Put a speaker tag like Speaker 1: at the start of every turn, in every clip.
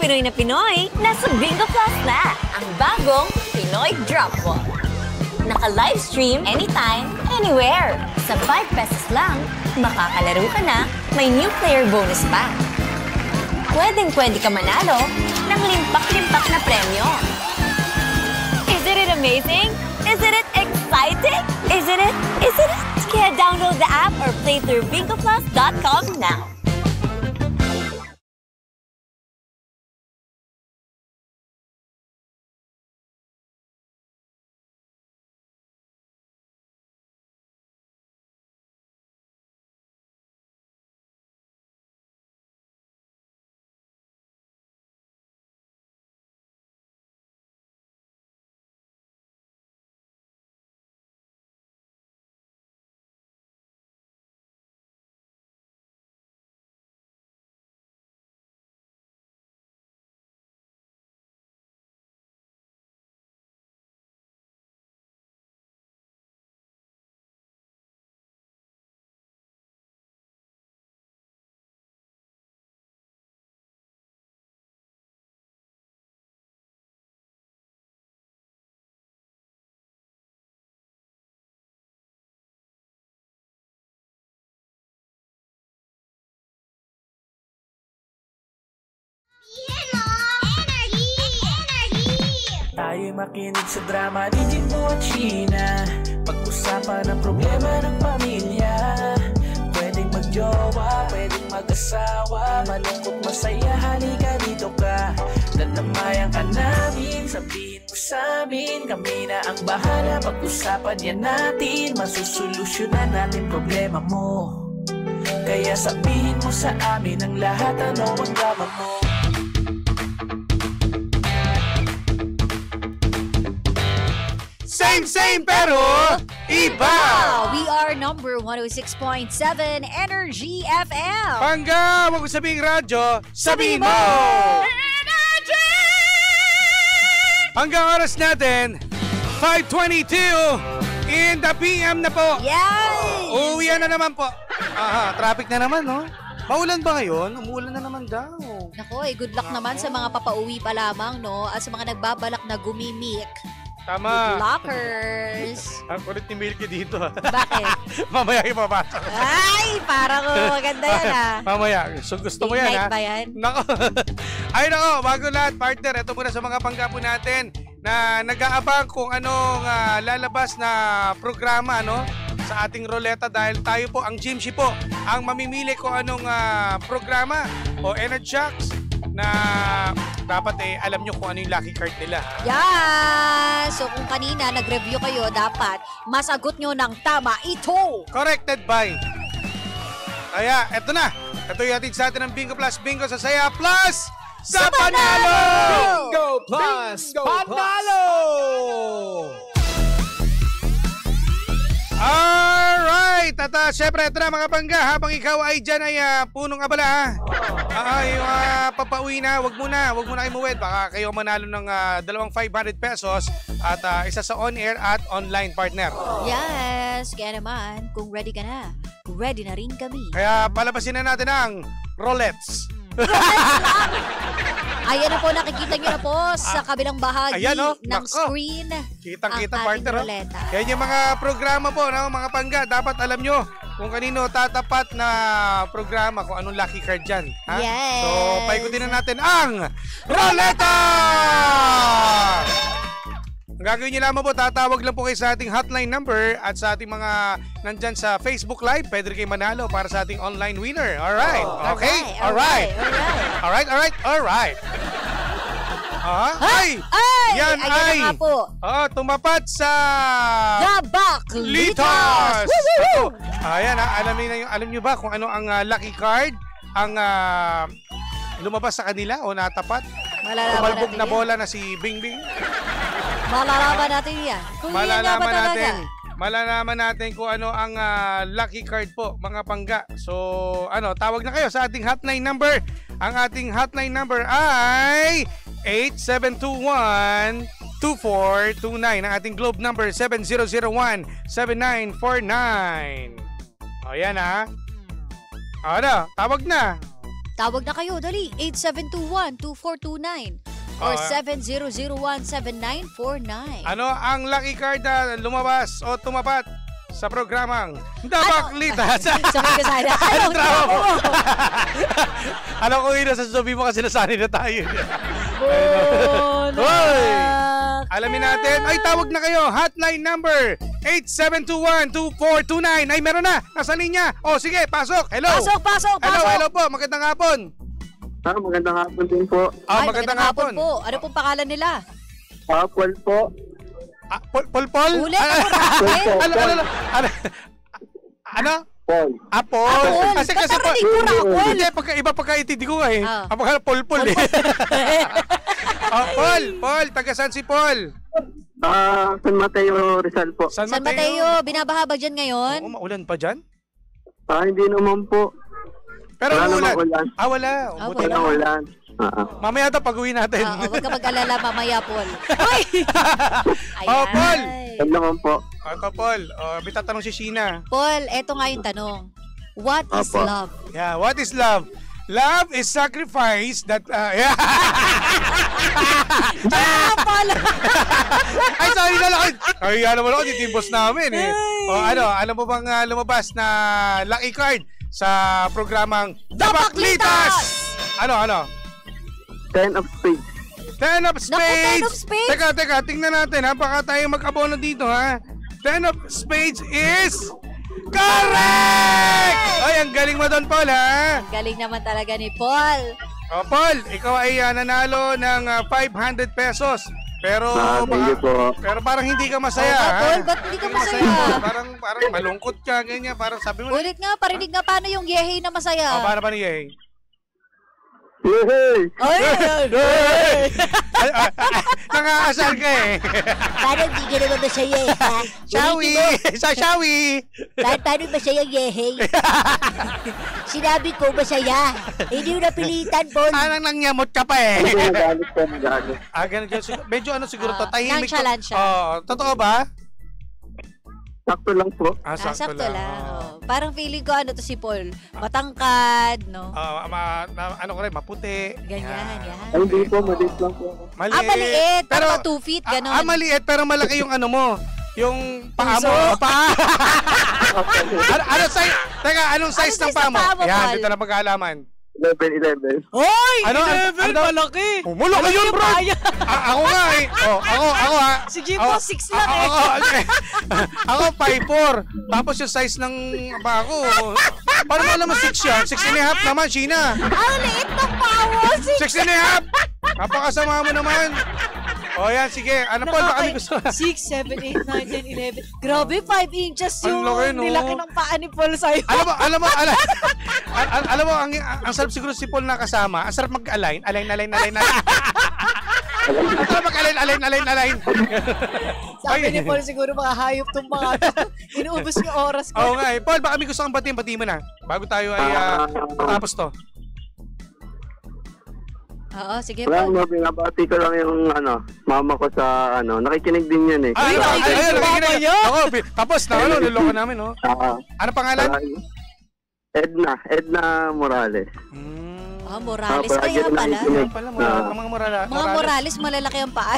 Speaker 1: Pinoy na Pinoy, nasa Bingo Plus na ang bagong Pinoy Drop Ball. Naka-livestream anytime, anywhere. Sa 5 pesos lang, makakalaro ka na, may new player bonus pa. Pwedeng-pwede ka manalo ng limpak-limpak na premyo. Isn't it amazing? Isn't it exciting? Isn't it? Kaya download the app or play through bingoplus.com now.
Speaker 2: Tayo'y makinig sa drama, Digit mo at China. Pag-usapan ang problema ng pamilya. Pwedeng magjowa, pwedeng mag-asawa. Malungkot, masaya, halika dito ka. Tatamayan ka namin, sabihin mo sa'min. Kami na ang bahala, pag-usapan yan natin. Masusolusyonan natin problema mo. Kaya sabihin mo sa amin ang lahat, ano ang drama mo.
Speaker 3: Same pero iba!
Speaker 4: We are number 106.7 Energy FM.
Speaker 3: Pangga, wag mo sabihing radyo, sabihin mo!
Speaker 4: Energy!
Speaker 3: Hanggang oras natin, 5:22 in the PM na po.
Speaker 4: Yes!
Speaker 3: Uwian na naman po. Aha, traffic na naman, no? Maulan ba ngayon? Umuulan na naman daw.
Speaker 4: Nako, good luck naman sa mga papauwi pa lamang, no? At sa mga nagbabalak na gumimik.
Speaker 3: Tama.
Speaker 4: Good luckers.
Speaker 3: Ang kulit ni Milky dito.
Speaker 4: Bakit?
Speaker 3: Mamaya ipapasok.
Speaker 4: Ay, parang maganda yan ah.
Speaker 3: Mamaya. So gusto mo yan ha?
Speaker 4: Ba yan?
Speaker 3: Nako. Ay nako, bago lahat partner, ito muna sa mga panggapo natin na nag-aabang kung anong lalabas na programa no sa ating roleta dahil tayo po ang Jimsy po ang mamimili kung anong programa o Enerjacks na dapat alam nyo kung ano yung lucky card nila.
Speaker 4: Yan! So kung kanina nag-review kayo, dapat masagot nyo ng tama ito.
Speaker 3: Corrected by. Kaya, eto na. Ito yung ating sa atin ng Bingo Plus. Bingo sa Saya Plus sa Panalo!
Speaker 5: Bingo Plus Panalo!
Speaker 3: Alright! At syempre, ito na mga pangga. Habang ikaw ay dyan ay punong abala yung papauwi na, wag muna kayo muwed. Baka kayo manalo ng dalawang 500 pesos at isa sa on-air at online partner.
Speaker 4: Yes! Kaya naman, kung ready ka na, ready na rin kami.
Speaker 3: Kaya palabasin na natin ang roulettes.
Speaker 4: Ayan na po, nakikita nyo na po sa kabilang bahagi ng screen.
Speaker 3: Kitang-kita partner.
Speaker 4: Roleta.
Speaker 3: Yan yung mga programa po, mga pangga. Dapat alam nyo kung kanino tatapat na programa, kung anong lucky card dyan. Ha?
Speaker 4: Yes.
Speaker 3: So, paikutin na natin ang Roleta! Ang gagawin nyo lamang po, tatawag lang po kayo sa ating hotline number at sa ating mga nandyan sa Facebook Live, pwede kayo manalo para sa ating online winner. Alright, okay? Alright. Ay! Yan ay! Tumapat sa
Speaker 4: Gabaklitas!
Speaker 3: Ayan alam nyo ba kung ano ang lucky card? Ang lumabas sa kanila o natapat? Tumalbog na bola na si Bingbing?
Speaker 4: Malalaman natin yan.
Speaker 3: Malalaman natin kung ano ang lucky card po, mga pangga. So, tawag na kayo sa ating hotline number. Ang ating hotline number ay 8721-2429. Ang ating globe number 7001-7949. O, yan ha. Tawag na.
Speaker 4: Tawag na kayo, dali. 8721-2429 or 7001-7949.
Speaker 3: Ano ang lucky card na lumabas o tumapat sa programang Dabaklita?
Speaker 4: Sabi ko sana, anong
Speaker 3: drama mo?
Speaker 4: mo?
Speaker 3: Alam ko yun, sasabihin mo kasi nasanay na tayo.
Speaker 4: Bono.
Speaker 3: Hoy! Alamin natin. Ay, tawag na kayo. Hotline number 8721-2429. Ay, meron na. Nasa linya. O, sige, pasok. Hello.
Speaker 4: Pasok.
Speaker 3: Hello po. Magandang hapon.
Speaker 6: Magandang hapon din po.
Speaker 3: Ah, magandang hapon.
Speaker 4: po. Ano pong pangalan nila?
Speaker 6: Paul po.
Speaker 3: Ah, Pol?
Speaker 4: Ulit ako Raquel.
Speaker 3: Ano?
Speaker 6: Paul.
Speaker 3: Apol. Kasi
Speaker 4: Ba't
Speaker 3: Paul.
Speaker 4: narinig ko Raquel?
Speaker 3: Hindi, iba pagkaintindi ko nga eh.
Speaker 4: Ah.
Speaker 3: Ang pangalan, Pol eh. Paul. Taga saan si Paul?
Speaker 6: San Mateo Rizal po.
Speaker 4: San Mateo, binabaha ba dyan ngayon?
Speaker 3: Oo, maulan pa dyan?
Speaker 6: Hindi naman po.
Speaker 3: Pero
Speaker 6: Wala
Speaker 3: umulan.
Speaker 6: namang ulan.
Speaker 3: Wala. Buti
Speaker 6: Wala
Speaker 3: naman.
Speaker 6: ulan.
Speaker 3: Mamaya ito pag-uwi natin.
Speaker 4: Huwag ka mag-alala mamaya, Paul. Hoy!
Speaker 3: Oh, Paul!
Speaker 6: Wala naman po.
Speaker 3: Ito, Paul. May tatanong si Sheena.
Speaker 4: Paul, eto nga yung tanong. What is
Speaker 6: Apo.
Speaker 4: love?
Speaker 3: Yeah, what is love? Love is sacrifice that... yeah.
Speaker 4: Paul!
Speaker 3: Ay, sorry na lang. Ay, ano mo lang, titimbos namin eh. O ano mo bang lumabas na lucky card sa programang Dabaklitas? Ano?
Speaker 6: 10 of spades.
Speaker 3: 10 of spades.
Speaker 4: 10 of spades?
Speaker 3: Teka, tingnan natin ha. Baka tayo mag-abono dito ha. 10 of spades is... Correct! Ay, ang galing mo doon, Paul ha.
Speaker 4: Galing naman talaga ni Paul.
Speaker 3: O, Paul, ikaw ay nanalo ng 500 pesos. Pero
Speaker 6: Thank you po.
Speaker 3: pero parang hindi ka masaya.
Speaker 4: Oo,
Speaker 3: ha?
Speaker 4: Paul, ba't hindi ka masaya?
Speaker 3: Parang malungkot ka, ganyan. Parang sabi mo,
Speaker 4: Ulit nga, parinig nga paano yung yehe na masaya.
Speaker 3: para ba niya eh?
Speaker 6: Yay!
Speaker 3: Nangaasal ka eh.
Speaker 4: Paano hindi ka naman masaya, ha?
Speaker 3: Shawi! Shawi!
Speaker 4: Paano masaya yung yehe? Sinabi ko masaya. Hindi mo napilitan, Paul.
Speaker 3: Anong nangyamot ka pa eh?
Speaker 6: Magalit po.
Speaker 3: Ganun. Medyo siguro to, tahimik to.
Speaker 4: Nonchalant siya.
Speaker 3: Totoo ba?
Speaker 6: Sakto lang po.
Speaker 4: Sakto lang. Oh. Parang feeling ko to si Paul. Matangkad, no?
Speaker 3: Ano ko rin, maputi.
Speaker 4: Ganyan, yan.
Speaker 6: Ay, hindi po. Maliit lang po.
Speaker 4: Maliit. Pero 2 feet, gano'n.
Speaker 3: Maliit, pero malaki yung ano mo. Yung paa mo. Paa. Anong size ng paa mo? Yan, dito na pag-aalaman.
Speaker 6: 11.
Speaker 4: Hoy!
Speaker 3: Ano?
Speaker 4: 11, malaki.
Speaker 3: Malaki yun, bro. Ako nga eh. Ako ha.
Speaker 4: Si Jimbo, 6 lang eh.
Speaker 3: Ako 5'4". Tapos yung size ng paa ko. Paano mo alam mo 6 yan? 6 and a half naman, Sheena.
Speaker 4: Ang liit ng paa mo.
Speaker 3: 6 and a half. Napakasama mo naman. O yan, sige. Ano po, baka may gusto.
Speaker 4: 6, 7, 8, 9, 10, 11. Grabe, 5 inches
Speaker 3: Ang
Speaker 4: yung
Speaker 3: laki, no?
Speaker 4: nilaki ng paa ni Paul sa'yo.
Speaker 3: Alam mo, ang sarap siguro si Paul nakasama. Ang sarap mag-align. Align. Ang sarap mag-align.
Speaker 4: Sabi ni Paul siguro mga hayop tong mga to. Inuubos yung oras ko.
Speaker 3: Oo nga eh. Paul, baka may gusto kang batiin mo na. Bago tayo ay tapos to.
Speaker 4: Oo, sige
Speaker 6: Wala,
Speaker 4: Paul.
Speaker 6: binabati ko lang yung mama ko sa nakikinig din yan eh.
Speaker 3: Nakikinig. Tapos na, niloko namin, no? Ano pangalan?
Speaker 6: Edna Morales.
Speaker 4: Morales kaya pala. Mga Morales, malalaki ang paa.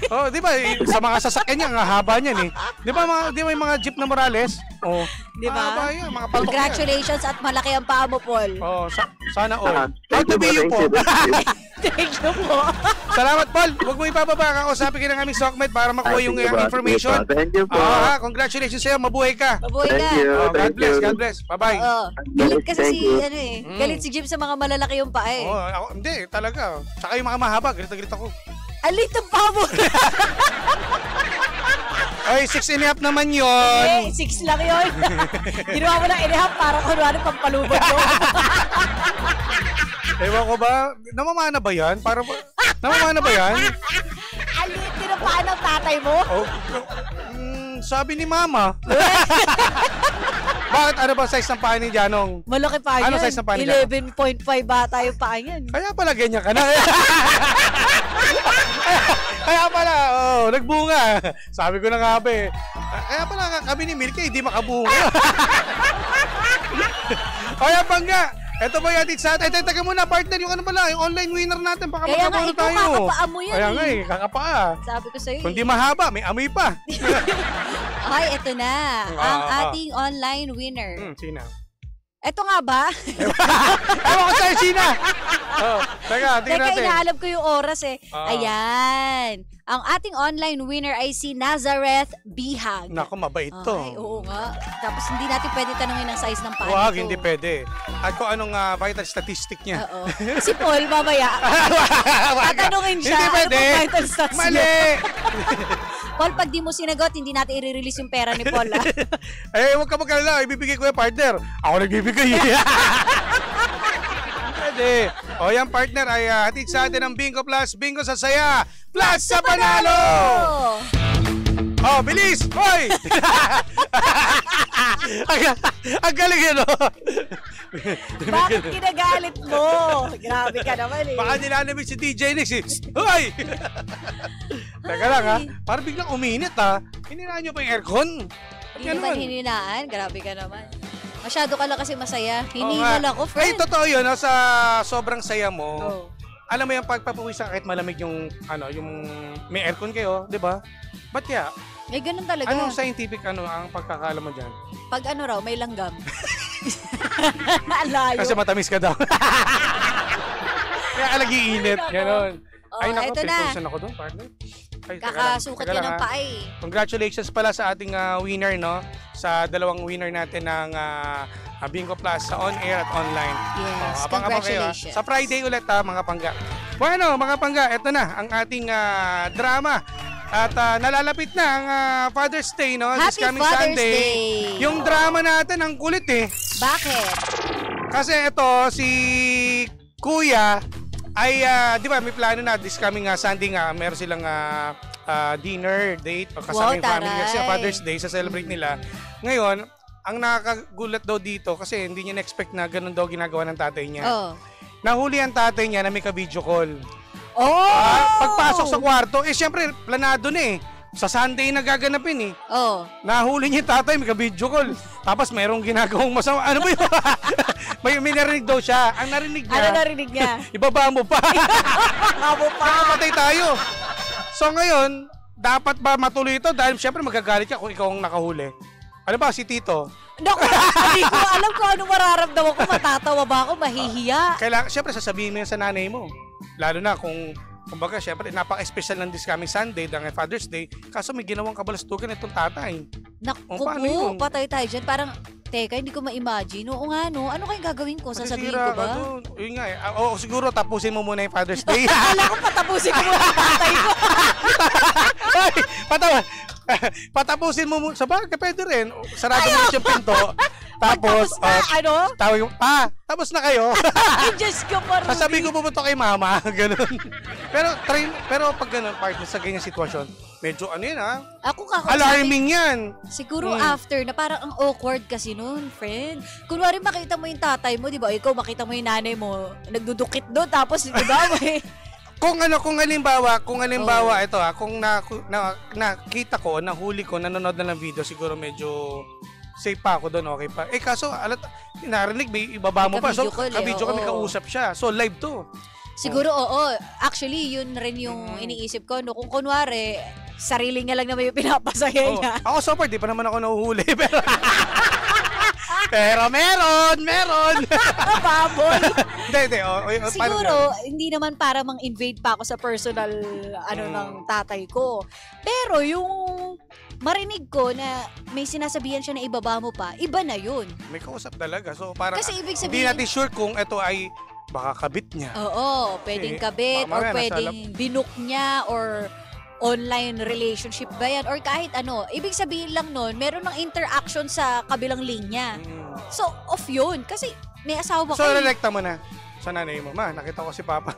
Speaker 3: Oh, di ba? Sa mga sasakyan niya, ang haba niyan eh. Di ba may mga jeep na Morales? Oh.
Speaker 4: Di ba?
Speaker 3: Haba yan, mga patok.
Speaker 4: Congratulations at malaki ang paa mo, Paul.
Speaker 3: Oh, sana all. How to be you po.
Speaker 4: Thank you po.
Speaker 3: Salamat, Paul. Huwag mo ipababa. Kausapin ka ng aming Sockmed para makuha yung information.
Speaker 6: Thank you po.
Speaker 3: Congratulations sa'yo. Mabuhay ka.
Speaker 4: Mabuhay ka.
Speaker 6: Thank you.
Speaker 3: God bless. Bye-bye.
Speaker 4: Galit kasi
Speaker 6: Thank you.
Speaker 4: galit si Jim sa mga malalaki yung paa eh.
Speaker 3: Ako, hindi, talaga. Tsaka yung mga mahaba, galit ako.
Speaker 4: Alit ang paa mo.
Speaker 3: Ay, 6 and a half naman yun.
Speaker 4: 6 lang yun. Ginawa mo lang inihap para kunwari pampalubog mo.
Speaker 3: Ewan ko ba? Namamana ba yan? Namamana ba yan?
Speaker 4: Alit din ang paa ng tatay mo.
Speaker 3: Sabi ni Mama. Bakit? Ano ba size ng paa ni Janong?
Speaker 4: Malaki pa yan.
Speaker 3: Ano size ng paa ni Janong?
Speaker 4: 11.5 bata yung paa yan.
Speaker 3: Kaya pala ganyan ka na. Kaya pala, nagbunga. Sabi ko na nga ba eh. Kaya pala kami ni Milky, hindi makabunga. Kaya bangga, Ito ba yung sa atin? Teka muna, partner, yung ano pala, yung online winner natin. Baka
Speaker 4: Kaya nga,
Speaker 3: magkabono
Speaker 4: ikaw
Speaker 3: tayo.
Speaker 4: kakapaa mo yan
Speaker 3: Kaya nga kakapaa.
Speaker 4: Sabi ko sa'yo
Speaker 3: Kundi mahaba, may amoy pa.
Speaker 4: Ay, ito na. Ang ating online winner.
Speaker 3: Sina?
Speaker 4: Ito nga ba?
Speaker 3: Ewan ko sa'yo, Sina. Teka, tingnan
Speaker 4: Teka,
Speaker 3: natin.
Speaker 4: inaalab ko yung oras eh. Ayan. Ang ating online winner ay si Nazareth Bihag.
Speaker 3: Naku, mabait to.
Speaker 4: Ay, oo nga. Tapos hindi natin pwede tanungin ang size ng paa
Speaker 3: Wag,
Speaker 4: nito.
Speaker 3: hindi pwede. At kung anong vital statistic niya.
Speaker 4: Oo. Si Paul, mamaya. Tatanungin siya.
Speaker 3: Hindi pwede.
Speaker 4: Ano pang vital stats
Speaker 3: Mali.
Speaker 4: niya? Paul, pag di mo sinagot, hindi natin i-release yung pera ni Paul.
Speaker 3: Huwag ka magkalala. Ibibigay ko yung partner. Ako nagbibigay. Pwede. O yan, partner, ay hatid sa atin ang Bingo Plus. Bingo sa saya. Plus sa panalo! Oh, bilis! Hoy! Ang galing yun, no?
Speaker 4: Bakit kinagalit mo? Grabe ka naman eh.
Speaker 3: Baka nilalamig si DJ Nix eh. Hoy! Teka lang ha. Parang biglang uminit ha. Hininaan nyo pa yung aircon.
Speaker 4: Hindi naman hininaan. Grabe ka naman. Masyado ka lang kasi masaya. Hiningal ako,
Speaker 3: Ay,
Speaker 4: friend.
Speaker 3: totoo yun. Sa sobrang saya mo,
Speaker 4: Oh.
Speaker 3: alam mo yung pagpapawisan kahit malamig yung, yung may aircon kayo, di ba? Ba't kaya?
Speaker 4: Eh, ganun talaga.
Speaker 3: Anong scientific ang pagkakala mo dyan?
Speaker 4: Pag ano raw, may langgam. Alayo.
Speaker 3: Kasi matamis ka daw. Kaya ka nag-iinit. Ganon.
Speaker 4: Oh,
Speaker 3: Ay, naku,
Speaker 4: eto na.
Speaker 3: pinposan ako doon, partner. Ay,
Speaker 4: Kakasukat yan ng paay.
Speaker 3: Congratulations pala sa ating winner, no? Sa dalawang winner natin ng Bingo Plus sa on-air at online.
Speaker 4: Yes,
Speaker 3: Abang-abang kayo,
Speaker 4: congratulations.
Speaker 3: sa Friday ulit, mga pangga. Bueno, mga pangga, eto na ang ating drama. At nalalapit na ang Father's Day, no? This
Speaker 4: Happy
Speaker 3: coming
Speaker 4: Father's
Speaker 3: Sunday.
Speaker 4: Day!
Speaker 3: Yung drama natin, ang kulit eh.
Speaker 4: Bakit?
Speaker 3: Kasi ito, si Kuya ay, di ba, may plano na this coming Sunday nga, meron silang dinner date o kasama yung family kasi Father's Day, sa celebrate nila. Ngayon, ang nakakagulat daw dito kasi hindi niya na-expect na ganun daw ginagawa ng tatay niya.
Speaker 4: Oh.
Speaker 3: Nahuli ang tatay niya na may ka-video call.
Speaker 4: Oh!
Speaker 3: Pagpasok sa kwarto, syempre, planado na eh. Sa Sunday nagaganapin eh.
Speaker 4: Oh.
Speaker 3: Nahuli niya yung tatay, may ka-video call. Tapos merong ginagawang masama. Ano ba yun? may narinig daw siya. Ang narinig niya.
Speaker 4: Ano narinig niya?
Speaker 3: Ibaba mo pa.
Speaker 4: Abo pa.
Speaker 3: Patay tayo. So ngayon, dapat ba matuloy ito? Dahil syempre magagalit ka kung ikaw ang nakahuli. Ano ba, si Tito?
Speaker 4: Naku, hindi ko alam kung ano mararamdaman ko. Matatawa ba ako? Mahihiya.
Speaker 3: Kailangan, syempre sasabihin mo yan sa nanay mo. Lalo na kung kumbaga, syempre, napaka-special ng this coming Sunday, dahil Father's Day, kaso may ginawang kabalastugan itong tatay.
Speaker 4: Naku
Speaker 3: paano yun?
Speaker 4: po, patay tayo dyan. Parang, teka, hindi ko ma-imagine. Oo nga, no? Ano kayong gagawin ko? Sasabihin ko ba?
Speaker 3: Yun nga eh. Oo, siguro tapusin mo muna yung Father's Day.
Speaker 4: Alam ko, patapusin ko muna ang tatay ko.
Speaker 3: Patapusin mo muna. Sa bagay, pwede rin. Sarado mo yung pinto. Tapos, tawag yung, tapos na kayo.
Speaker 4: Diyos ko, Marudy.
Speaker 3: Sasabihin ko pupunta kay mama. Ganun. Pero pag ganun, partner, sa ganyan sitwasyon, medyo ano yun ha?
Speaker 4: Ako kakausapin.
Speaker 3: Alarming yan.
Speaker 4: Siguro after na parang ang awkward kasi noon, friend. Kunwari makita mo yung tatay mo, di ba? Ikaw makita mo yung nanay mo, nagdudukit doon, tapos di ba?
Speaker 3: Kung halimbawa, ito kung nakita ko, nahuli ko, nanonood na ng video, siguro medyo safe pa ako doon, okay pa. Eh kaso, narinig, may ibaba mo pa. So, ka-video kami, kausap siya. So, live to.
Speaker 4: Siguro, oo. Actually, yun rin yung iniisip ko. No? Kung kunwari, sarili niya lang naman yung pinapasaya niya.
Speaker 3: Ako so far, di pa naman ako nahuhuli. Pero meron.
Speaker 4: Baboy.
Speaker 3: Hindi.
Speaker 4: Siguro, hindi naman para mang-invade pa ako sa personal ng tatay ko. Pero yung marinig ko na may sinasabihan siya na ibaba mo pa, iba na yun.
Speaker 3: May kausap talaga. So parang
Speaker 4: Kasi ibig
Speaker 3: hindi
Speaker 4: sabihin,
Speaker 3: natin sure kung ito ay baka kabit niya.
Speaker 4: Oo, pwedeng kabit or pwedeng binook niya or online relationship ba yan or kahit ano. Ibig sabihin lang nun, meron ng interaction sa kabilang linya. So, off yun. Kasi may asawa
Speaker 3: So,
Speaker 4: kayo.
Speaker 3: relekta mo na sa nanay mo. Ma, nakita ko si Papa.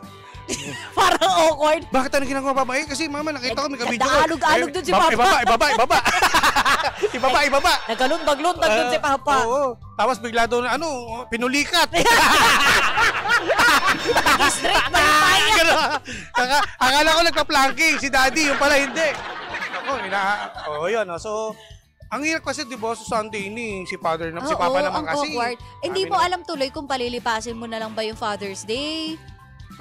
Speaker 4: Parang awkward.
Speaker 3: Bakit ano ginagawa Papa? Eh, kasi Mama, nakita ko may kabidyo ko.
Speaker 4: Nag-aalog-alog dun si Papa.
Speaker 3: Ibaba.
Speaker 4: Nagkalundag-lundag dun si Papa.
Speaker 3: Oo. Tapos bigla doon, pinulikat.
Speaker 4: Nag-straight na tayo.
Speaker 3: Akala ko nagpa-planking si Daddy, yung pala hindi. Ako, yun. So, Ang hirap kasi, di ba, sa Sunday ni si Papa naman
Speaker 4: ang
Speaker 3: kasi.
Speaker 4: Awkward. Hindi mo alam tuloy kung palilipasin mo na lang ba yung Father's Day.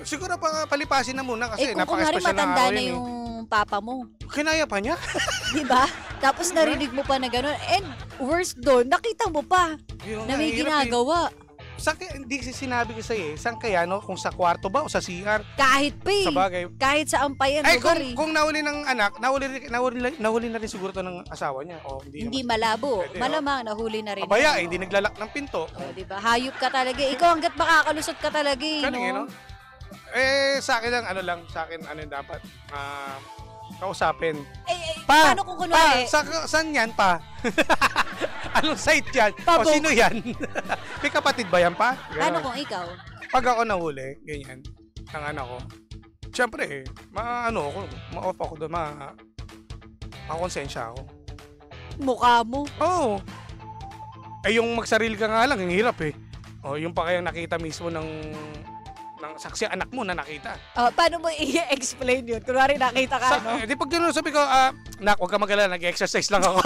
Speaker 3: Siguro palipasin na muna kasi
Speaker 4: kung kunwari
Speaker 3: napaka-special ng
Speaker 4: matanda
Speaker 3: araw
Speaker 4: na
Speaker 3: yun.
Speaker 4: yung papa mo.
Speaker 3: Kinaya pa niya?
Speaker 4: Di ba? Tapos narinig mo pa na gano'n. And worse doon, nakita mo pa
Speaker 3: Yung
Speaker 4: na may
Speaker 3: hirap
Speaker 4: ginagawa.
Speaker 3: Hindi sinabi ko sa'yo saan kaya, no? Kung sa kwarto ba o sa CR?
Speaker 4: Kahit pa
Speaker 3: Sa bagay.
Speaker 4: Kahit saan pa yan, lugar
Speaker 3: kung nahuli ng anak, nahuli na rin siguro to ng asawa niya. O,
Speaker 4: hindi
Speaker 3: naman.
Speaker 4: malabo.
Speaker 3: Pwede,
Speaker 4: Malamang nahuli na rin.
Speaker 3: Abaya, hindi naglalak ng pinto.
Speaker 4: Diba? Hayop ka talaga. Ikaw hanggat makakalusot ka talaga
Speaker 3: Kaling, no? Sa akin ano dapat, kausapin.
Speaker 4: Paano kung kunwari?
Speaker 3: Saan yan, pa? Anong site yan?
Speaker 4: Pabok.
Speaker 3: O sino yan? May kapatid ba yan, pa?
Speaker 4: Paano kung ikaw?
Speaker 3: Pag ako nahuli, ganyan, ng anak ko, syempre, ma-off ako doon, makonsensya ako.
Speaker 4: Mukha mo.
Speaker 3: Oo. Yung magsarili ka nga lang, ang hirap eh. O, yung pa kayang nakita mismo ng saksi anak mo na nakita.
Speaker 4: Paano mo i-explain yun? Kunwari nakita ka, no?
Speaker 3: Di pag gano'n sabi ko, nak, huwag ka mag-alala, nag-exercise lang ako.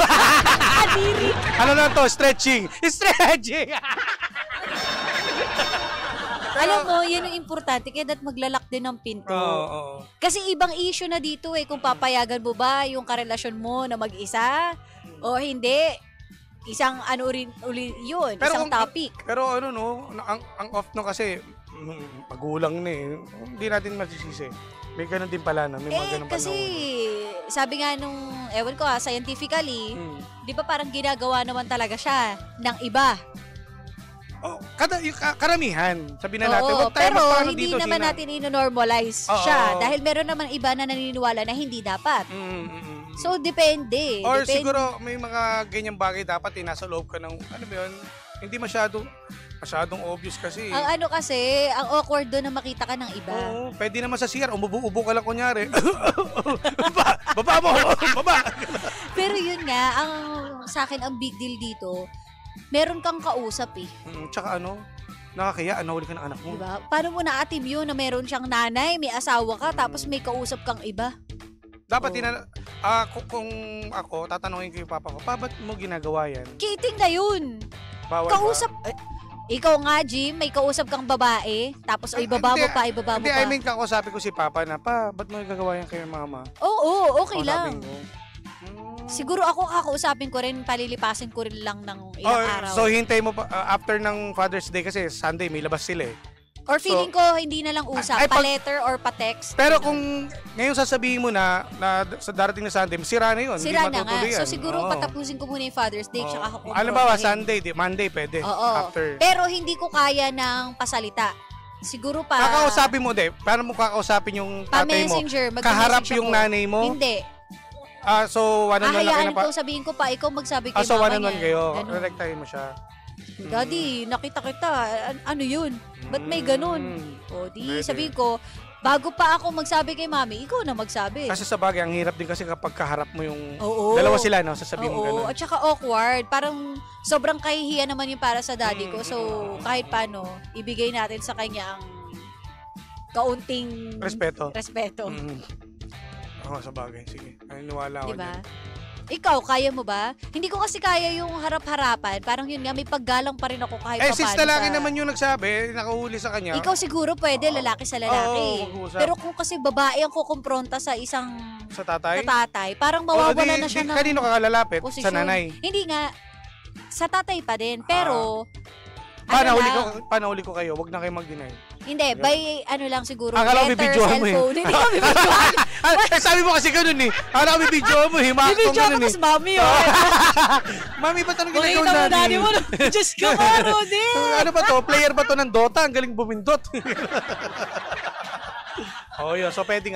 Speaker 4: Adiri.
Speaker 3: Ano na to? Stretching. Stretching!
Speaker 4: Alam mo, yan ang importante. Kaya dapat maglalak din ng pinto.
Speaker 3: Oo.
Speaker 4: Kasi ibang issue na dito kung papayagan mo ba yung karelasyon mo na mag-isa o hindi. Isang yun,
Speaker 3: Pero
Speaker 4: isang topic.
Speaker 3: Pero ang off no kasi, magulang na eh. Hindi natin masisisi. May ganun din pala na. May mga ganun
Speaker 4: kasi sabi nga nung, ewan ko scientifically, di ba parang ginagawa naman talaga siya ng iba.
Speaker 3: Yung karamihan. Sabi na natin, wag tayo
Speaker 4: pero
Speaker 3: magpaano
Speaker 4: hindi
Speaker 3: dito,
Speaker 4: naman
Speaker 3: Sina.
Speaker 4: natin ino-normalize siya. Dahil meron naman iba na naniniwala na hindi dapat. So, depende.
Speaker 3: Or siguro may mga ganyang bagay dapat nasa loob ka ng, hindi masyadong obvious kasi.
Speaker 4: Ang ang awkward doon na makita ka ng iba.
Speaker 3: Oo, pwede naman sa CR, umubo-ubo ka lang kunyari. Baba mo! Baba!
Speaker 4: Pero yun nga, sa akin ang big deal dito, meron kang kausap eh.
Speaker 3: Tsaka nakakaya, nahuli ka ng anak mo.
Speaker 4: Diba? Paano mo na-atim yun na meron siyang nanay, may asawa ka, tapos may kausap kang iba?
Speaker 3: Dapat kung ako, tatanungin ko yung papa ko, ba't mo ginagawa yan?
Speaker 4: Cheating na yun!
Speaker 3: Bawal
Speaker 4: Kausap, ikaw nga, Jim, may kausap kang babae, tapos ibaba mo pa.
Speaker 3: Hindi, I mean, kakusapin ko si papa na, ba't mo gagawa yan kay mama?
Speaker 4: Oo, okay lang.
Speaker 3: Ko.
Speaker 4: Siguro ako kakausapin ko rin, palilipasin ko rin lang ng ilang araw.
Speaker 3: So, hintay mo pa, after ng Father's Day kasi Sunday, may labas sila eh.
Speaker 4: Or feeling ko, hindi na lang usap, pa-letter or pa-text.
Speaker 3: Pero kung ngayon sasabihin mo na sa darating na Sunday, sira na yun.
Speaker 4: Sira na nga. So, siguro patapusin ko muna yung Father's Day, tsaka ako.
Speaker 3: Alam ba, Sunday, Monday, pwede. After.
Speaker 4: Pero hindi ko kaya ng pasalita. Siguro pa...
Speaker 3: Kakausapin mo, paano mo kakausapin yung tatay mo?
Speaker 4: Pa-messenger.
Speaker 3: Kaharap yung nanay mo?
Speaker 4: Hindi.
Speaker 3: So, one-on-one lang kayo na pa?
Speaker 4: Hayaan ko, sabihin ko pa, ikaw magsabi kay
Speaker 3: so,
Speaker 4: mama
Speaker 3: one-on-one
Speaker 4: niya.
Speaker 3: kayo.
Speaker 4: Ganun.
Speaker 3: Rektahin mo siya.
Speaker 4: Daddy, nakita kita. Ano yun? Ba't may ganun? O, di sabihin ko, bago pa ako magsabi kay mami, ikaw na magsabi.
Speaker 3: Kasi sa bagay, ang hirap din kasi kapag kaharap mo yung
Speaker 4: Oo.
Speaker 3: dalawa sila, no? Sasabihin mo ganun.
Speaker 4: At saka awkward. Parang sobrang kahihiyan naman yung para sa daddy ko. So, kahit paano, ibigay natin sa kanya ang kaunting
Speaker 3: Respeto.
Speaker 4: Mm-hmm.
Speaker 3: Sa bagay. Sige. Naniniwala ako
Speaker 4: diba?
Speaker 3: dyan.
Speaker 4: Ikaw, kaya mo ba? Hindi ko kasi kaya yung harap-harapan. Parang yun nga, may paggalang pa rin ako kahit paano.
Speaker 3: Since lalaki naman yung nagsabi, nakahuli sa kanya.
Speaker 4: Ikaw siguro pwede, lalaki sa lalaki. Pero kung kasi babae ang kukumpronta sa isang...
Speaker 3: Sa tatay?
Speaker 4: Sa tatay, parang mawawala na siya ng...
Speaker 3: Kanino ka kalalapit?
Speaker 4: Posisyon.
Speaker 3: Sa nanay?
Speaker 4: Hindi nga. Sa tatay pa din. Pero...
Speaker 3: Panahuli ko kayo, wag na kayo mag-deny.
Speaker 4: Hindi, by lang siguro,
Speaker 3: akala ko
Speaker 4: letter,
Speaker 3: cellphone.
Speaker 4: Hindi ko bibidyohan.
Speaker 3: Sabi mo kasi ganun eh. Akala ko bibidyohan mo eh.
Speaker 4: Bibidyohan ko kasi mami
Speaker 3: Mami, ba't anong ginagawa
Speaker 4: Makita mo daddy mo. Diyos ko, Rudy.
Speaker 3: Ano ba to? Player ba to ng Dota? Ang galing bumindot. Yun. So pwedeng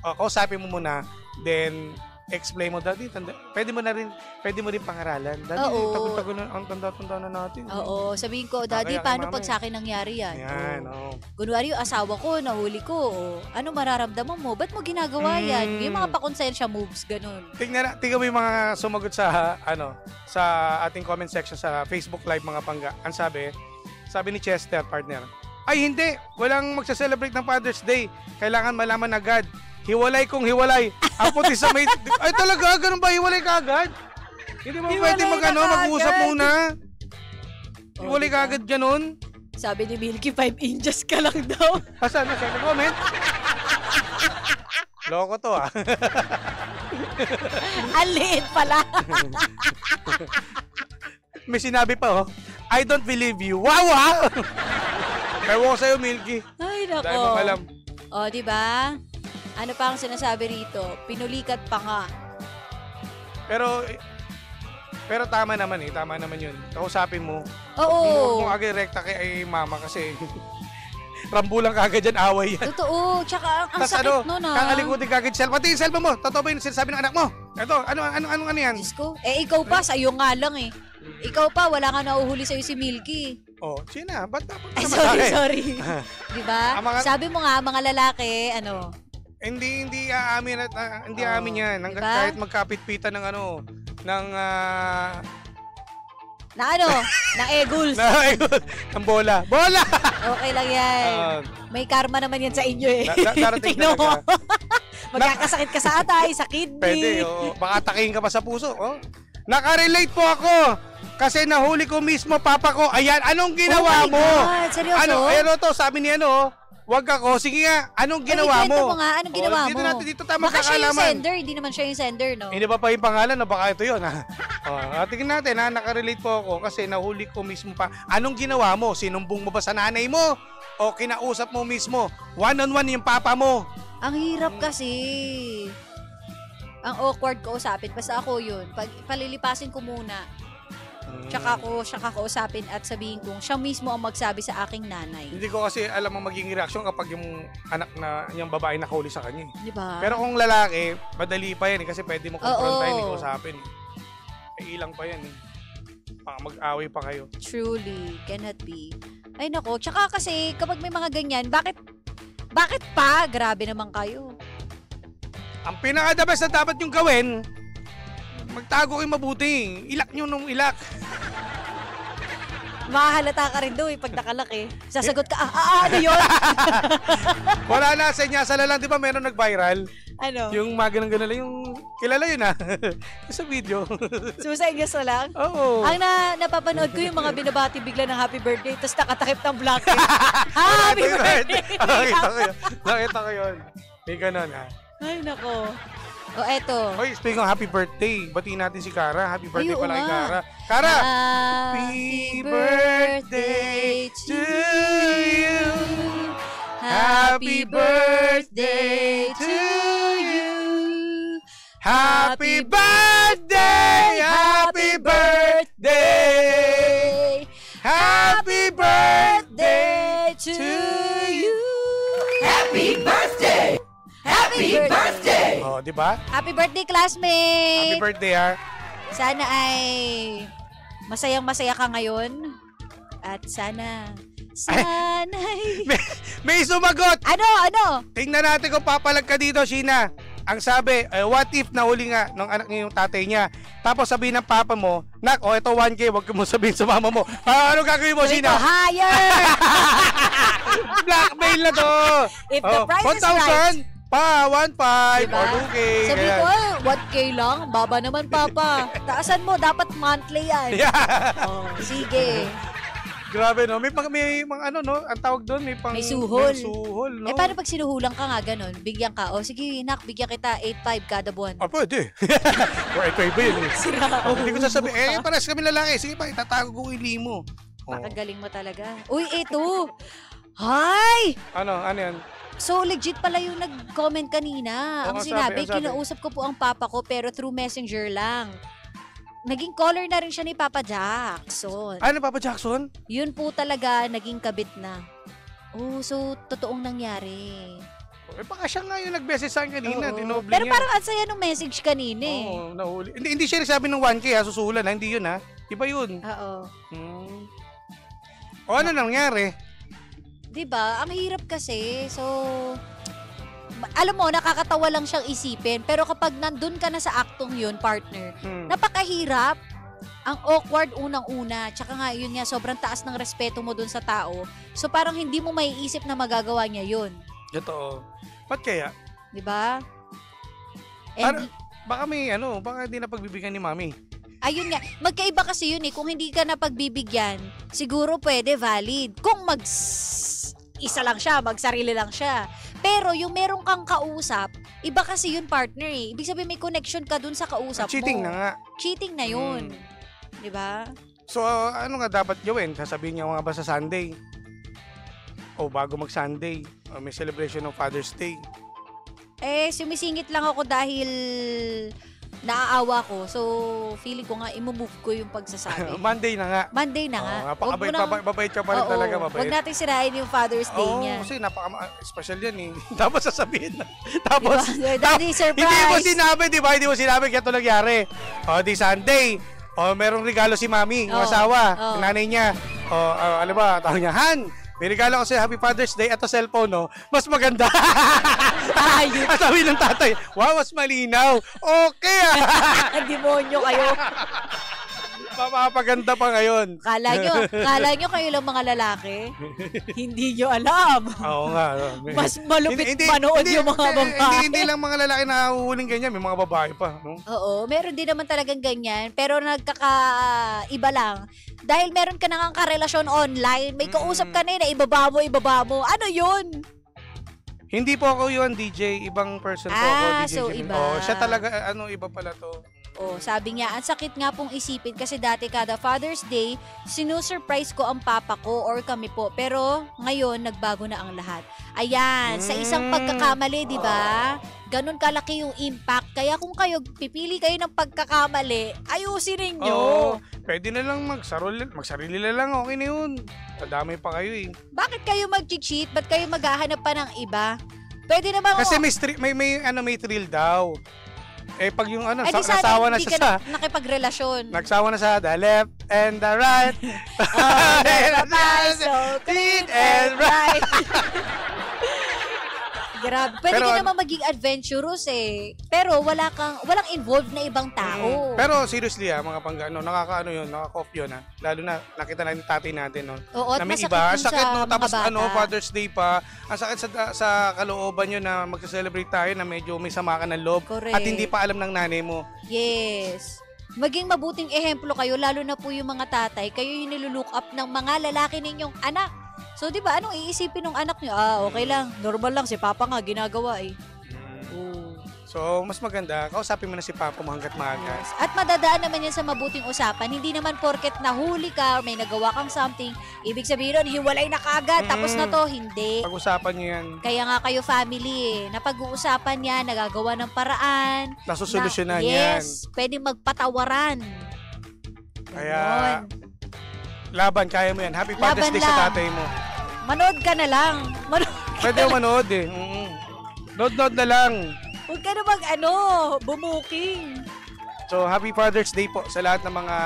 Speaker 3: kausapin mo muna. Then, explain mo, Daddy, pwede mo rin pangaralan. Daddy, tago-tago na, ang tanda-tanda na natin.
Speaker 4: Oo, sabihin ko, Daddy, paano pag sa akin nangyari yan?
Speaker 3: Yan,
Speaker 4: Kunwari yung asawa ko, nahuli ko, ano mararamdaman mo? Ba't mo ginagawa yan? Yung mga pakonsensya moves, ganun.
Speaker 3: Tingnan mo yung mga sumagot sa ating comment section sa Facebook Live, mga pangga. Ang sabi ni Chester, partner, ay hindi, walang magsa-celebrate ng Father's Day. Kailangan malaman agad. Hiwalay kung hiwalay. Ang puti sa may... Ay talaga, ganun ba? Hiwalay ka agad? Hindi mo pwede mag-usap muna. Iwalay ka agad ganun.
Speaker 4: Sabi ni Milky, 5 inches ka lang daw.
Speaker 3: Asan? Comment? Loko to
Speaker 4: Ang liit pala.
Speaker 3: May sinabi pa I don't believe you. Wow! Ewan ko sa'yo, Milky.
Speaker 4: Ay, nako.
Speaker 3: Dahil mo alam.
Speaker 4: Diba? Ano pa ang sinasabi rito? Pinulikat pa nga.
Speaker 3: Pero tama naman tama naman yun. Kausapin mo.
Speaker 4: Oo.
Speaker 3: Kung agad rekta kay mama kasi rambulang kagad dyan, away yan.
Speaker 4: Totoo. Tsaka ang sakit nun
Speaker 3: Kakalikutin kagad cellphone. Pati yung cellphone mo. Totoo ba yung sinasabi ng anak mo? Ito, ano yan?
Speaker 4: Diyos ko. Ikaw pa, sa'yo nga lang Ikaw pa, wala ka nauhuli sa'yo si Milky.
Speaker 3: Sina? Ba't dapat
Speaker 4: sorry. Diba? Sabi mo nga, mga lalaki,
Speaker 3: Hindi aamin yan.
Speaker 4: Diba?
Speaker 3: Kahit magkapit-pitan ng
Speaker 4: ng eagles.
Speaker 3: Ng bola. Bola!
Speaker 4: Okay lang yan. May karma naman yan sa inyo
Speaker 3: Darating
Speaker 4: Tingnan mo.
Speaker 3: talaga.
Speaker 4: Magkakasakit ka sa atay, sa kidney.
Speaker 3: Pwede, baka takihin ka pa sa puso. Nakarelate po ako. Kasi nahuli ko mismo, papa ko. Ayan, anong ginawa mo?
Speaker 4: God, seryoso?
Speaker 3: Sabi ni wag ako. Sige nga, anong ginawa mo?
Speaker 4: Anong ginawa mo?
Speaker 3: Dito tayo
Speaker 4: baka siya yung
Speaker 3: magkakalaman.
Speaker 4: sender, hindi naman siya yung sender, no?
Speaker 3: Hindi ba pa yung pangalan, baka ito yun, tingnan natin, nakarelate po ako kasi nahuli ko mismo pa. Anong ginawa mo? Sinumbong mo ba sa nanay mo? O kinausap mo mismo? One-on-one yung papa mo?
Speaker 4: Ang hirap kasi. Ang awkward kausapin. Basta ako yun. Palilipasin ko muna. Tsaka ko siya kakausapin at sabihin kong siya mismo ang magsabi sa aking nanay.
Speaker 3: Hindi ko kasi alam ang magiging reaksyon kapag yung anak na yung babae nakahuli sa kanya.
Speaker 4: Diba?
Speaker 3: Pero kung lalaki, madali pa yan kasi pwede mo confrontahin, kausapin. Ilang pa yan Baka mag-away pa kayo.
Speaker 4: Truly, cannot be. Ay nako, tsaka kasi kapag may mga ganyan, bakit pa? Grabe naman kayo.
Speaker 3: Ang pinaka-the best na dapat yung gawin, magtago kayo mabuti. Ilak nyo nung ilak.
Speaker 4: Mahalata ka rin daw pag nakalak Sasagot ka, ano yun?
Speaker 3: Wala na, senyasa na lang. Di ba meron nag-viral?
Speaker 4: Ano?
Speaker 3: Yung maganang-ganan lang. Yung kilala yun sa video.
Speaker 4: Sumasenyas na lang?
Speaker 3: Oo.
Speaker 4: Ang napapanood ko yung mga binabati bigla ng happy birthday tapos nakatakip ng blanket. Happy birthday!
Speaker 3: Nakita ko yun. May ganon
Speaker 4: Ay, nako. Eto.
Speaker 3: Hoy, speaking of happy birthday, batiin natin si Kara. Happy birthday pala kay Kara. Kara!
Speaker 4: Happy birthday to you.
Speaker 3: Happy birthday to you. Happy birthday! Happy birthday! Happy birthday to you.
Speaker 4: Happy birthday! Happy birthday!
Speaker 3: Di ba?
Speaker 4: Happy birthday, classmate!
Speaker 3: Happy birthday,
Speaker 4: Sana ay masayang-masaya ka ngayon. At sana
Speaker 3: may sumagot!
Speaker 4: Ano?
Speaker 3: Tingnan natin kung papalag ka dito, Sheena. Ang sabi, what if nahuli nga ng anak niya yung tatay niya. Tapos sabihin ng papa mo, Nak, ito 1K, wag mo sabihin sa mama mo. Ano gagawin mo, Sheena?
Speaker 4: Higher!
Speaker 3: Blackmail na to!
Speaker 4: If the price is right.
Speaker 3: 1,000, 1,500, or 2K.
Speaker 4: Sabi ko, 1K lang? Baba naman, papa. Taasan mo, dapat monthly yan. Sige.
Speaker 3: Grabe, no? May mga ang tawag doon, may
Speaker 4: suhol.
Speaker 3: May suhol, no?
Speaker 4: Paano pag sinuhulang ka nga ganun? Bigyan ka, sige, Nak, bigyan kita 8,500 kada buwan.
Speaker 3: Pwede. Or 8,500 ba yun? Hindi ko sasabihin, pares kami lalaki. Sige pa, itatago ko yung limo.
Speaker 4: Pakagaling mo talaga. Uy, ito! Hi!
Speaker 3: Ano yan?
Speaker 4: So, legit pala yung nag-comment kanina. Ang sinabi, kinausap ko po ang papa ko pero through messenger lang. Naging caller na rin siya ni Papa Jackson.
Speaker 3: Ano, Papa Jackson?
Speaker 4: Yun po talaga, naging kabit na. So, totoong nangyari.
Speaker 3: Baka siya nga yung nag-message sa akin kanina.
Speaker 4: Pero parang ang saya nung message kanina
Speaker 3: Oo, nahuli. Hindi siya nagsabi ng 1K susuhulan Hindi yun Iba yun.
Speaker 4: Oo.
Speaker 3: O ano nangyari?
Speaker 4: Diba? Ang hirap kasi. So, alam mo, nakakatawa lang siyang isipin. Pero kapag nandun ka na sa aktong yun, partner, napakahirap. Ang awkward unang-una. Tsaka nga, yun nga, sobrang taas ng respeto mo dun sa tao. So, parang hindi mo maiisip na magagawa niya yun.
Speaker 3: Totoo. Ba't kaya?
Speaker 4: Diba?
Speaker 3: Baka may baka hindi na pagbibigyan ni mami.
Speaker 4: Ayun nga, magkaiba kasi yun eh. Kung hindi ka napagbibigyan, siguro pwede valid. Kung isa lang siya, magsarili lang siya. Pero yung meron kang kausap, iba kasi yun partner eh. Ibig sabihin may connection ka dun sa kausap
Speaker 3: Cheating
Speaker 4: mo.
Speaker 3: na nga.
Speaker 4: Cheating na yun. Diba?
Speaker 3: So, ano nga dapat gawin? Sasabihin niya mga ba sa Sunday? O bago mag-Sunday, may celebration ng Father's Day.
Speaker 4: Sumisingit lang ako dahil naaawa ko. So, feeling ko nga, imumove ko yung pagsasabi.
Speaker 3: Monday na nga.
Speaker 4: Monday na nga.
Speaker 3: Babait ka pa rin talaga, mabait.
Speaker 4: Huwag natin sirain yung Father's Day niya.
Speaker 3: Kasi special yan eh. Tapos sasabihin na. Tapos,
Speaker 4: Daddy, surprise!
Speaker 3: Hindi mo sinabi, di ba? Hindi mo sinabi, kaya ito nangyari. Di Sunday. Merong regalo si Mami, yung asawa, yung nanay niya. Alam ba, tawag niya, Han, may regalo ko sa'yo, Happy Father's Day, at cellphone, no? Mas maganda. At sabi ng tatay, wow, mas malinaw. Okay,
Speaker 4: Demonyo kayo.
Speaker 3: Mapapaganda pa ngayon.
Speaker 4: Kala nyo kayo lang mga lalaki? Hindi nyo alam.
Speaker 3: Oo nga.
Speaker 4: Mas malupit manood yung mga babae.
Speaker 3: Hindi lang mga lalaki na nahuhuling ganyan, may mga babae pa. No?
Speaker 4: Oo, meron din naman talagang ganyan. Pero nagkakaiba lang. Dahil meron ka nang karelasyon online, may kausap ka na yun, ibaba mo. Ano yun?
Speaker 3: Hindi po ako yun, DJ. Ibang person po ako, DJ.
Speaker 4: So iba.
Speaker 3: Siya talaga, iba pala to.
Speaker 4: Sabi niya, ang sakit nga pong isipin kasi dati kada Father's Day, sinusurprise ko ang papa ko or kami po. Pero ngayon, nagbago na ang lahat. Ayan, sa isang pagkakamali, di ba? Ganon kalaki yung impact. Kaya kung pipili kayo ng pagkakamali, ayusin ninyo.
Speaker 3: Pwede na lang magsarili na lang, okay na yun. Kadamay pa kayo eh.
Speaker 4: Bakit kayo mag-cheat? Ba't kayo maghahanap pa ng iba? Pwede naman
Speaker 3: kasi may thrill daw. Pag yung
Speaker 4: nasawa na siya sa nakipagrelasyon.
Speaker 3: Nagsawa na sa the left and the right.
Speaker 4: So clean and right. Grabe. Pwede ka naman maging adventurous eh. Pero walang involved na ibang tao.
Speaker 3: Pero seriously mga nakaka-off yun Lalo na nakita na yung tatay natin
Speaker 4: Oo,
Speaker 3: na may
Speaker 4: masakit
Speaker 3: iba.
Speaker 4: Ang
Speaker 3: sakit tapos
Speaker 4: bata.
Speaker 3: Father's Day pa. Ang sakit sa kalooban yun na magsa-celebrate tayo na medyo may sama ka ng loob.
Speaker 4: Correct.
Speaker 3: At hindi pa alam ng nanay mo.
Speaker 4: Yes. Maging mabuting ehemplo kayo, lalo na po yung mga tatay. Kayo yung nilulook up ng mga lalaki ninyong anak. So, di ba, anong iisipin ng anak nyo? Okay lang. Normal lang. Si Papa nga, ginagawa eh.
Speaker 3: So, mas maganda, kausapin mo na si Papa mo hanggat maaga.
Speaker 4: Yes. At madadaan naman yan sa mabuting usapan. Hindi naman porket nahuli ka or may nagawa kang something, ibig sabihin nun, hiwalay na kagad, tapos na to. Hindi.
Speaker 3: Pag-usapan nyo yan.
Speaker 4: Kaya nga kayo family eh. Napag-uusapan yan, nagagawa ng paraan.
Speaker 3: Nasusolusyonan yan.
Speaker 4: Yes. Pwede magpatawaran.
Speaker 3: Kaya, laban, kaya mo yan. Happy Father's Day sa tatay mo.
Speaker 4: Manood ka na lang.
Speaker 3: Pwede mo manood eh. Nood na lang.
Speaker 4: Huwag ka na bumuking.
Speaker 3: So, Happy Father's Day po sa lahat ng mga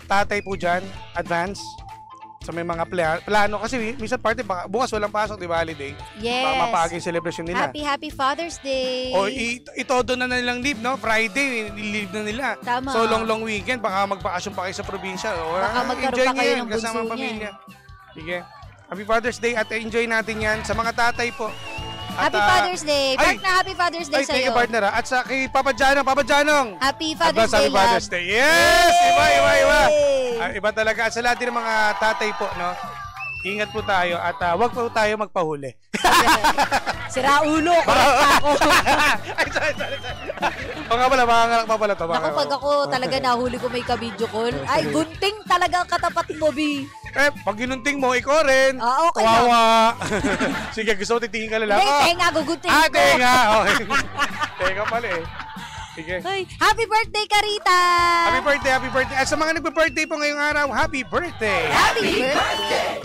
Speaker 3: tatay po dyan. Advance. So, may mga plano. Kasi minsan bukas walang pasok, di ba, holiday?
Speaker 4: Yes.
Speaker 3: Baka mapaga yung celebration nila.
Speaker 4: Happy Father's Day.
Speaker 3: O, itodo na nilang leave, no? Friday, leave na nila.
Speaker 4: Tama.
Speaker 3: So, long weekend. Baka magbakasyon pa kayo sa probinsya.
Speaker 4: Baka magkaroon pa kayo ng bunso
Speaker 3: kasama pamilya. Sige. Happy Father's Day at enjoy natin yan sa mga tatay po. At,
Speaker 4: Happy Father's Day. Happy Father's Day sa'yo.
Speaker 3: Thank you, partner. At sa kay Papa Janong.
Speaker 4: Happy Father's Day,
Speaker 3: Happy Father's Day. Yes! Iba. Iba talaga. At sa lahat din ng mga tatay po, no? Ingat po tayo at wag po tayo magpahuli.
Speaker 4: Sira ulo. Correct ako.
Speaker 3: Ay, sorry. O nga pala, manganganak pa pala to.
Speaker 4: Naku, pag ako talaga nahuli ko may ka-video call, ay, gunting talaga ang katapat mo, Bi.
Speaker 3: Pag ginunting mo, ikaw rin.
Speaker 4: Okay
Speaker 3: Kawawa. Sige, gusto mo titingin ka lang.
Speaker 4: Hindi, tenga, gugunting ko.
Speaker 3: Tenga. Okay. Tenga pala eh. Sige.
Speaker 4: Ay, happy birthday, Karita!
Speaker 3: Happy birthday. At sa mga nagbe-birthday po ngayong araw, happy birthday!
Speaker 4: Happy birthday!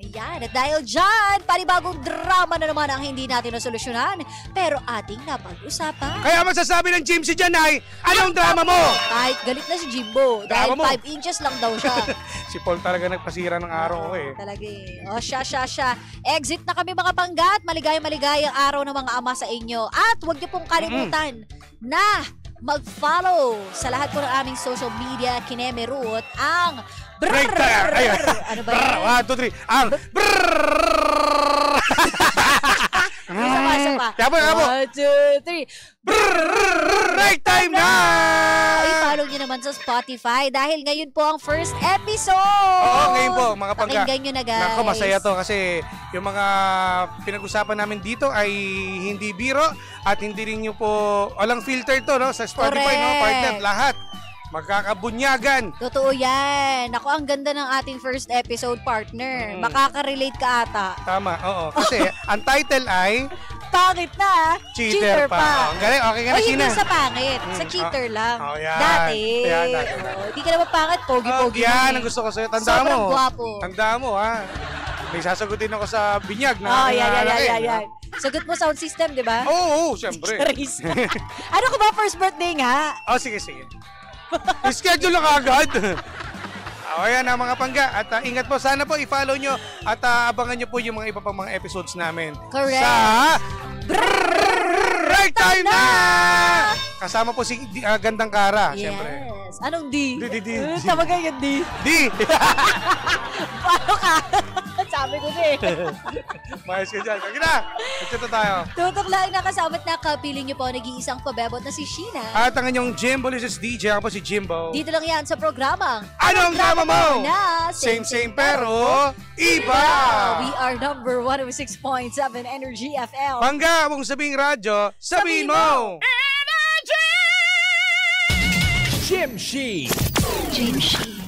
Speaker 4: Ayan, at dahil dyan, panibagong drama na naman ang hindi natin nasolusyonan, pero ating napag-usapan.
Speaker 3: Kaya masasabi ng Jim si dyan ay, anong drama mo?
Speaker 4: Kahit galit na si Jimbo, dahil 5 inches lang daw siya.
Speaker 3: Si Paul talaga nagpasira ng araw ko eh.
Speaker 4: Talaga eh. O, siya. Exit na kami mga panggat. Maligayang araw ng mga ama sa inyo. At huwag niyo pong kalimutan na mag-follow sa lahat po ng aming social media, Kineme Ruth, ang
Speaker 3: Break time!
Speaker 4: Ano ba yan?
Speaker 3: 1, 2, 3, ang
Speaker 4: pa.
Speaker 3: Yabo.
Speaker 4: 1, 2, 3.
Speaker 3: Right time na!
Speaker 4: I-follow nyo naman sa Spotify dahil ngayon po ang first episode.
Speaker 3: Oo, ngayon po, mga pangga.
Speaker 4: Pakinggan nyo na, guys.
Speaker 3: Nako, masaya to kasi yung mga pinag-usapan namin dito ay hindi biro at hindi rin nyo po walang filter to, no? Sa Spotify, no? Partner, lahat. Magkakabunyagan.
Speaker 4: Totoo yan. Ako, ang ganda ng ating first episode, partner. Makaka-relate ka ata.
Speaker 3: Tama, oo. Kasi ang title ay
Speaker 4: Pangit na, cheater pa.
Speaker 3: Oh, galing, okay ka na,
Speaker 4: Hindi
Speaker 3: Sheena.
Speaker 4: sa pangit. Sa cheater lang.
Speaker 3: Oh, yan.
Speaker 4: Dati.
Speaker 3: Yan.
Speaker 4: Hindi ka naman pangit, pogi-pogi.
Speaker 3: Yan, ang gusto ko sa'yo. Tanda
Speaker 4: Sobrang
Speaker 3: mo.
Speaker 4: gwapo.
Speaker 3: Tanda mo, ha. May sasagutin ako sa binyag na
Speaker 4: Yan. Sagot mo sound system, di ba?
Speaker 3: Oo, siyempre.
Speaker 4: Charis. Ano ka ba, first birthday nga?
Speaker 3: Oh, sige. Schedule na agad. Ayan na mga pangga. At ingat po. Sana po i-follow nyo at abangan nyo po yung mga iba pang mga episodes namin.
Speaker 4: Correct.
Speaker 3: Sa Right Time na! Kasama po si Gandang Kara,
Speaker 4: Yes.
Speaker 3: siyempre.
Speaker 4: Anong D?
Speaker 3: D.
Speaker 4: Tawag yung D.
Speaker 3: D!
Speaker 4: Paano ka? Sabi ko na eh.
Speaker 3: Mayos ka dyan. Kaya na! Nagtito tayo.
Speaker 4: Tutok lang na kasamat na kapiling niyo po nag-iisang pabebot na si Sheena.
Speaker 3: At ang inyong Jimbo Lisus DJ. Ako po si Jimbo.
Speaker 4: Dito lang yan sa programang
Speaker 3: Anong drama mo?
Speaker 4: Na
Speaker 3: Same pero iba!
Speaker 4: We are number 106.7 Energy FM.
Speaker 3: Pangga, kung sabing radyo, sabihin mo!
Speaker 5: Jim She.
Speaker 4: Jim She.